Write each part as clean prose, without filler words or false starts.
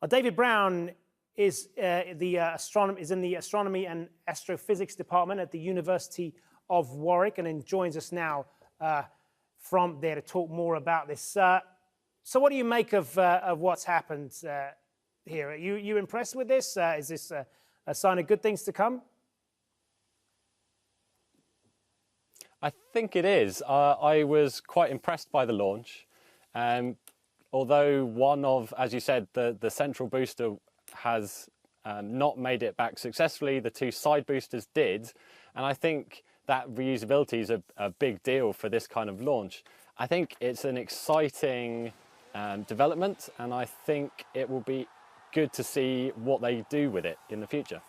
David Brown is in the Astronomy and Astrophysics department at the University of Warwick, and then joins us now from there to talk more about this. So what do you make of what's happened here? Are you impressed with this? Is this a sign of good things to come? I think it is. I was quite impressed by the launch. Although one of, as you said, the central booster has not made it back successfully, the two side boosters did. And I think that reusability is a big deal for this kind of launch. I think it's an exciting development, and I think it will be good to see what they do with it in the future.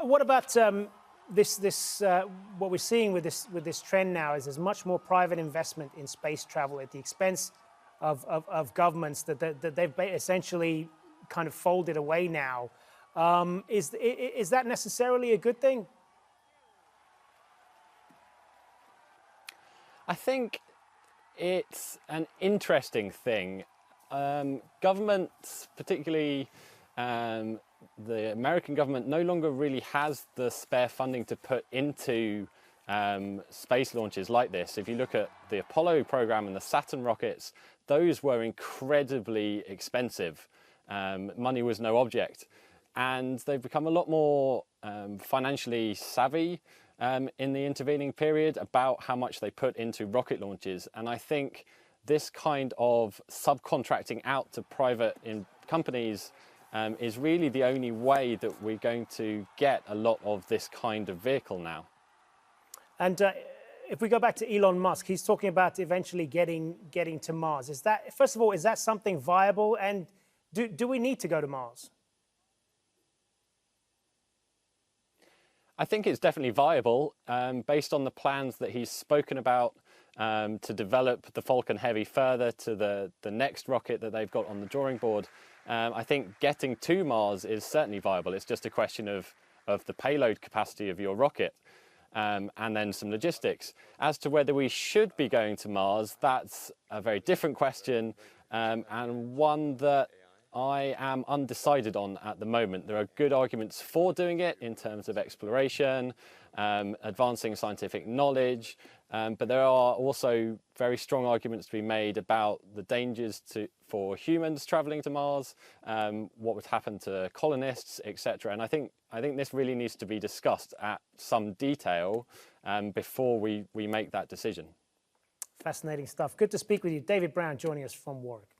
What about what we're seeing with this trend now is there's much more private investment in space travel at the expense of governments that they've essentially kind of folded away now. Is that necessarily a good thing? I think it's an interesting thing. Governments, particularly the American government, no longer really has the spare funding to put into space launches like this. If you look at the Apollo program and the Saturn rockets, those were incredibly expensive. Money was no object. And they've become a lot more financially savvy in the intervening period about how much they put into rocket launches. And I think this kind of subcontracting out to private companies is really the only way that we're going to get a lot of this kind of vehicle now. And if we go back to Elon Musk, he's talking about eventually getting to Mars. Is that, first of all, is that something viable? And do we need to go to Mars? I think it's definitely viable based on the plans that he's spoken about to develop the Falcon Heavy further to the next rocket that they've got on the drawing board. I think getting to Mars is certainly viable. It's just a question of the payload capacity of your rocket and then some logistics. As to whether we should be going to Mars, that's a very different question and one that I am undecided on at the moment. There are good arguments for doing it in terms of exploration, advancing scientific knowledge, but there are also very strong arguments to be made about the dangers for humans traveling to Mars, what would happen to colonists, etc. And I think this really needs to be discussed at some detail before we make that decision. Fascinating stuff. Good to speak with you. David Brown joining us from Warwick.